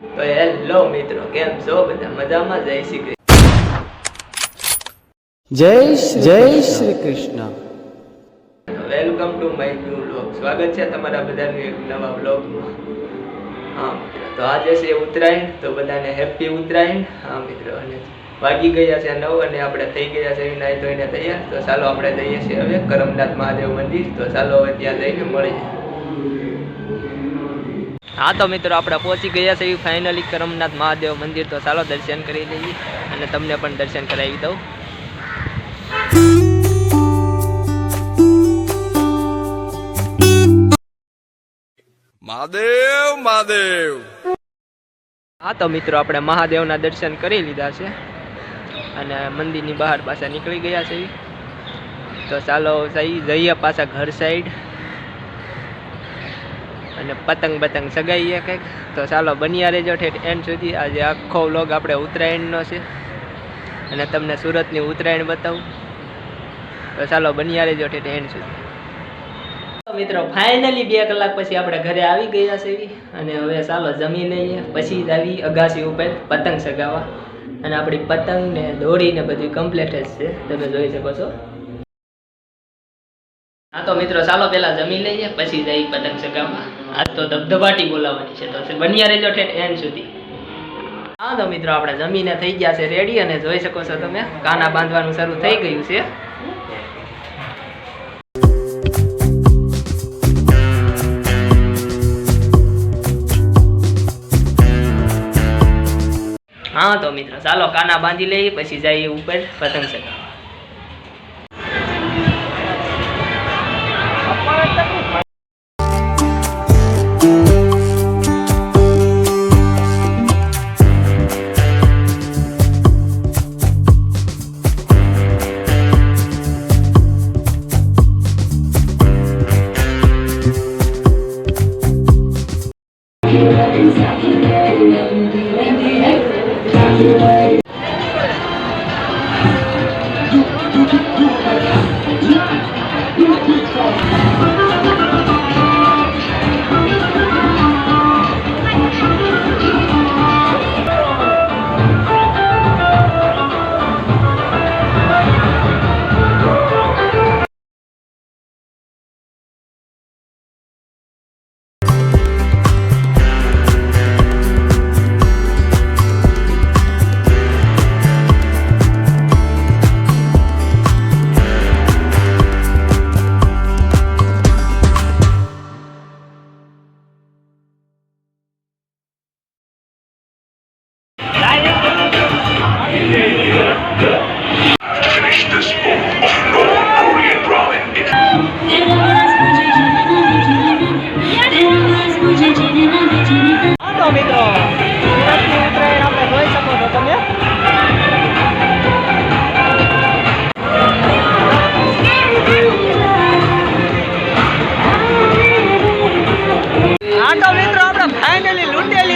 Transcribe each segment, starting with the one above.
તો હેલો મિત્રો, કેમ છો બધા? મજામાં? જય શ્રી કૃષ્ણ. જય Shri Krishna. Welcome to my new vlog. સ્વાગત છે તમારા બધાનું એક નવા વ્લોગમાં. હા મિત્રો, તો આજે છે ઉત્તરાયણ, તો બધાને હેપી ઉત્તરાયણ. હા મિત્રો, અને વાગી ગયા છે 9 અને આપણે થઈ ગયા છે નાઈ ધોઈને તૈયાર. તો ચાલો આપણે જઈએ છીએ હવે કરમનાથ મહાદેવ મંદિર. તો ચાલો હવે ત્યાં જઈને મળીએ. હા તો મિત્રો, આપણે પહોંચી ગયા છે ફાઇનલી કરમનાથ મહાદેવ મંદિર. તો ચાલો દર્શન કરી લઈએ અને તમને પણ દર્શન કરાવી દઉં. મહાદેવ મહાદેવ. હા તો મિત્રો, આપણે મહાદેવના દર્શન કરી લીધા છે અને મંદિરની બહાર પાછા નીકળી ગયા છે. તો ચાલો જઈએ પાછા ઘર સાઈડ અને પતંગ સગાઈએ કંઈક. તો ચાલો બન્યા રહેજો ઠેઠ એન્ડ સુધી. આજે આખો વ્લોગ આપણે ઉત્તરાયણનો છે અને તમને સુરતની ઉત્તરાયણ બતાવું. તો ચાલો બન્યા રહેજો ઠેઠ એન્ડ સુધી. મિત્રો, ફાઇનલી 2 કલાક પછી આપણે ઘરે આવી ગયા છે અને હવે ચાલો જમી લઈએ, પછી જ આવી અગાસી ઉપર પતંગ સગાવવા. અને આપણી પતંગ ને દોરી ને બધું કમ્પ્લીટ જ છે, તમે જોઈ શકો છો. હા તો મિત્રો, ચાલો પેલા જમી લઈએ, પછી જઈ પતંગ સગાવવા. આજ તો ધબધબાટી બોલાવવાની છે, તો બન્યા રહેજો ઠેઠ એન્ડ સુધી. હા તો મિત્રો, આપણે જમીને થઈ ગયા છે રેડી અને જોઈ શકો છો તમે કાના બાંધવાનું શરૂ થઈ ગયું છે. હા તો મિત્રો, ચાલો કાના બાંધી લઈએ, પછી જઈએ ઉપર પતંગ ચગાવવા.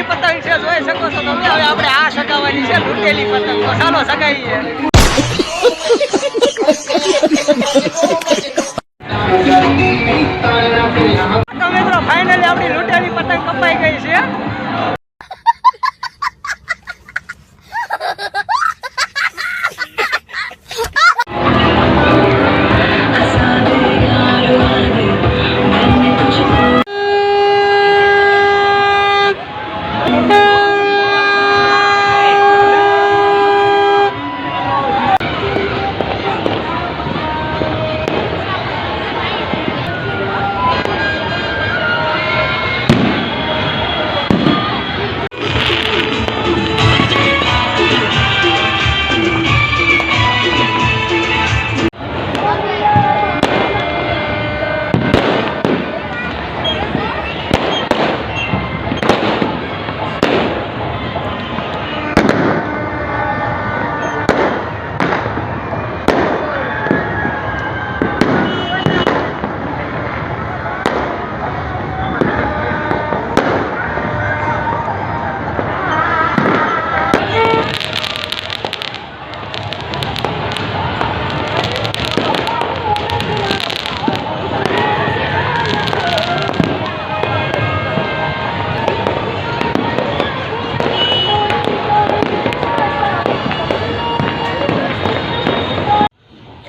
પતંગ છે, જોઈ શકો છો તમે. હવે આપણે આ સગાવવાની છે લૂંટેલી પતંગ. તો ચાલો સગાઈએ. તો મિત્રો, ફાઇનલી આપણી લૂંટેલી પતંગ કપાઈ ગઈ છે.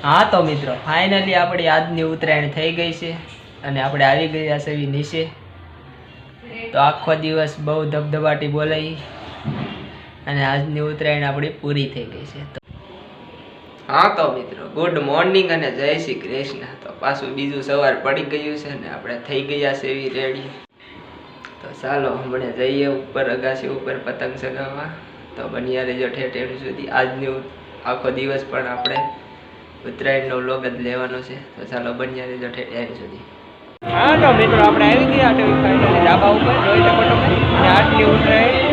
હા તો મિત્રો ફાઇનલી આપણી આજની ઉત્તરાયણ થઈ ગઈ છે અને આપણે આવી ગયા છે નીચે. તો આખો દિવસ બહુ ધબધબાટી બોલાઈ અને આજની ઉત્તરાયણ આપણી પૂરી થઈ ગઈ છે. હા તો મિત્રો ગુડ મોર્નિંગ અને જય શ્રી કૃષ્ણ. તો પાછું બીજું સવાર પડી ગયું છે ને આપણે થઈ ગયા છે એવી રેડી. તો ચાલો હમણાં જઈએ ઉપર અગાસી ઉપર પતંગ ચગાવવા. તો બન્યા રહેજો ઠેઠ એન્ડ સુધી. આજની આખો દિવસ પણ આપણે ઉત્તરાયણનો વ્લોગ જ લેવાનો છે. તો ચાલો બન્યા રહેજો ઠેઠ એન્ડ સુધી. હા તો મિત્રો આપણે આવી ગયા ફાઇનલી ધાબા ઉપર જોઈ શકો તમે. અને આટલી ઉત્તરાયણ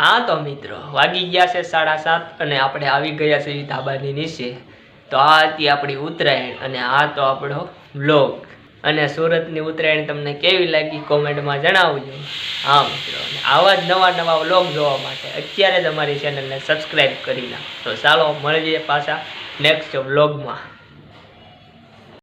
હા તો મિત્રો વાગી ગયા છે 7:30 અને આપણે આવી ગયા છે ધાબાની નીચે. તો આ હતી આપણી ઉત્તરાયણ અને આ તો આપણો વ્લોગ. અને સુરતની ઉત્તરાયણ તમને કેવી લાગી કોમેન્ટમાં જણાવજો. હા મિત્રો આવા જ નવા વ્લોગ જોવા માટે અત્યારે જ અમારી ચેનલને સબસ્ક્રાઈબ કરી નાખો. તો ચાલો મળીએ પાછા નેક્સ્ટ વ્લોગમાં.